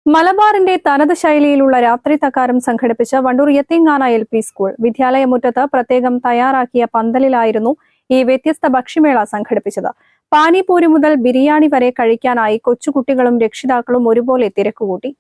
മലബാറിന്റെ തനത് ശൈലിയിലുള്ള രാത്രി തക്കാരം സംഘടിപ്പിച്ച വണ്ടൂർ യത്തീംഖാന LP സ്കൂൾ വിദ്യാലയമുറ്റത്ത് പ്രത്യേകം തയ്യാറാക്കിയ പന്തലിലായിരുന്നു ഈ വ്യത്യസ്ത ഭക്ഷ്യമേള സംഘടിപ്പിച്ചത്. പാനിപൂരി മുതൽ ബിരിയാണി വരെ കഴിക്കാനായി കൊച്ചുകുട്ടികളും രക്ഷിതാക്കളും ഒരുപോലെ തിരക്കുകൂട്ടി.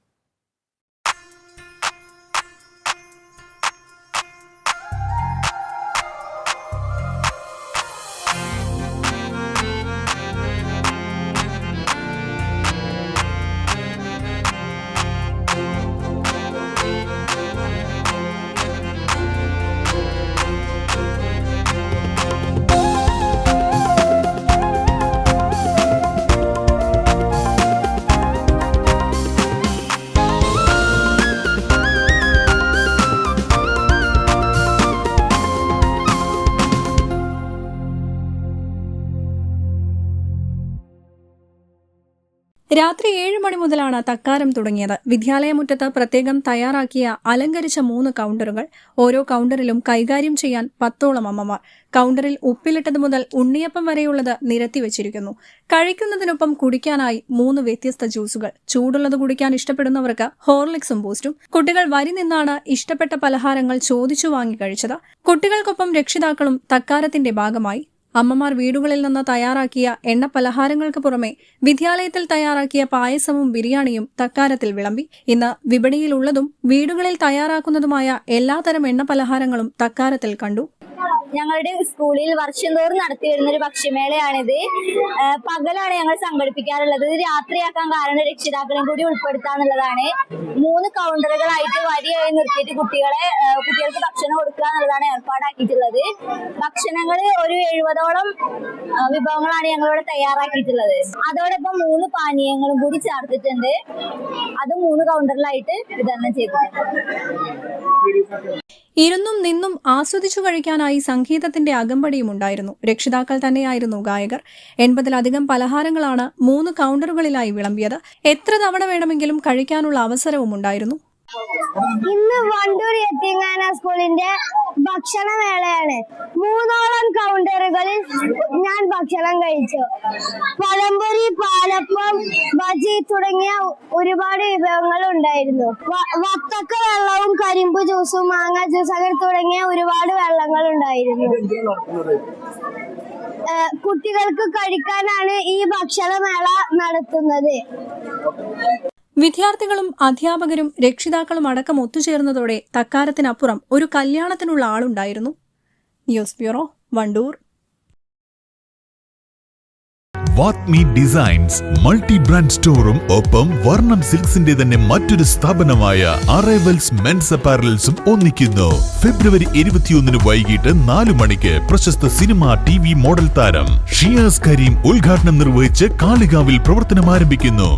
രാത്രി 7 മണി മുതലാണ് തക്കാരം തുടങ്ങിയത്. വിദ്യാലയമുറ്റത്ത് പ്രത്യേകം തയ്യാറാക്കിയ അലങ്കരിച്ച 3 കൗണ്ടറുകൾ. ഓരോ കൗണ്ടറിലും കൈകാര്യം ചെയ്യാൻ 10ഓളം അമ്മമാർ. കൗണ്ടറിൽ ഉപ്പിലിട്ടത് മുതൽ ഉണ്ണിയപ്പം വരെയുള്ളത് നിരത്തിവച്ചിരിക്കുന്നു. കഴിക്കുന്നതിനൊപ്പം കുടിക്കാനായി 3 വ്യത്യസ്ത ജ്യൂസുകൾ. ചൂടുള്ളത് കുടിക്കാൻ ഇഷ്ടപ്പെടുന്നവർക്ക് ഹോർലിക്സും ബൂസ്റ്റും. കുട്ടികൾ വരി നിന്നാണ് ഇഷ്ടപ്പെട്ട പലഹാരങ്ങൾ ചോദിച്ചു വാങ്ങി കഴിച്ചത്. കുട്ടികൾക്കൊപ്പം രക്ഷിതാക്കളും തക്കാരത്തിന്റെ ഭാഗമായി. അമ്മമാർ വീടുകളിൽ നിന്ന് തയ്യാറാക്കിയ എണ്ണ പലഹാരങ്ങൾക്ക് പുറമെ വിദ്യാലയത്തിൽ തയ്യാറാക്കിയ പായസവും ബിരിയാണിയും തക്കാരത്തിൽ വിളമ്പി. ഇന്ന് വിപണിയിലുള്ളതും വീടുകളിൽ തയ്യാറാക്കുന്നതുമായ എല്ലാത്തരം എണ്ണ പലഹാരങ്ങളും തക്കാരത്തിൽ കണ്ടു. ഞങ്ങളുടെ സ്കൂളിൽ വർഷം തോറും നടത്തി വരുന്ന ഒരു ഭക്ഷ്യമേളയാണിത്. പകലാണ് ഞങ്ങൾ സംഘടിപ്പിക്കാറുള്ളത്. ഇത് രാത്രിയാക്കാൻ കാരണം രക്ഷിതാക്കളെയും കൂടി ഉൾപ്പെടുത്താന്നുള്ളതാണ്. 3 കൗണ്ടറുകളായിട്ട് വരിയായി നിർത്തിയിട്ട് കുട്ടികൾക്ക് ഭക്ഷണം കൊടുക്കുക എന്നുള്ളതാണ് ഏർപ്പാടാക്കിയിട്ടുള്ളത്. ഭക്ഷണങ്ങൾ ഒരു 70ഓളം വിഭവങ്ങളാണ് ഞങ്ങളിവിടെ തയ്യാറാക്കിയിട്ടുള്ളത്. അതോടൊപ്പം 3 പാനീയങ്ങളും കൂടി ചേർത്തിട്ടുണ്ട്. അത് 3 കൗണ്ടറിലായിട്ട് വിതരണം ചെയ്തിട്ടുണ്ട്. ഇരുന്നും നിന്നും ആസ്വദിച്ചു കഴിക്കാനായി സംഗീതത്തിന്റെ അകമ്പടിയും ഉണ്ടായിരുന്നു. രക്ഷിതാക്കൾ തന്നെയായിരുന്നു ഗായകർ. 80ലധികം പലഹാരങ്ങളാണ് 3 കൗണ്ടറുകളിലായി വിളമ്പിയത്. എത്ര തവണ വേണമെങ്കിലും കഴിക്കാനുള്ള അവസരവും ഉണ്ടായിരുന്നു. ഇന്ന് വണ്ടൂർ യത്തീംഖാന സ്കൂളിന്റെ ഭക്ഷണമേളയാണ്. 3ഓളം കൗണ്ടറുകളിൽ ഞാൻ ഭക്ഷണം കഴിച്ചു. പഴംപൊരി, പാലപ്പം, ബജി തുടങ്ങിയ ഒരുപാട് വിഭവങ്ങൾ ഉണ്ടായിരുന്നു. വത്തക്ക വെള്ളവും കരിമ്പ് ജ്യൂസും മാങ്ങ ജ്യൂസ് അങ്ങനെ തുടങ്ങിയ ഒരുപാട് വെള്ളങ്ങൾ ഉണ്ടായിരുന്നു. കുട്ടികൾക്ക് കഴിക്കാനാണ് ഈ ഭക്ഷണമേള നടത്തുന്നത്. വിദ്യാർത്ഥികളും അധ്യാപകരും രക്ഷിതാക്കളും അടക്കം ഒത്തുചേർന്നതോടെ തക്കാരത്തിനപ്പുറം ഒരു കല്യാണത്തിനുള്ള ആളുണ്ടായിരുന്നു. News bureau, Wandoor. വാത്മി ഡിസൈൻസ് മൾട്ടി ബ്രാൻഡ് സ്റ്റോറും ഒപ്പം വർണ്ണം സിൽക്സിന്റെ തന്നെ മറ്റൊരു സ്ഥാപനമായ അറൈവൽസ് മെൻസ് അപ്പാരൽസും ഒന്നിക്കുന്നു. ഫെബ്രുവരി 21 വൈകിട്ട് 4 മണിക്ക് പ്രശസ്ത സിനിമ TV മോഡൽ താരം ഷിയാസ് കരീം ഉദ്ഘാടനം നിർവഹിച്ച് കാളികാവിൽ പ്രവർത്തനം ആരംഭിക്കുന്നു.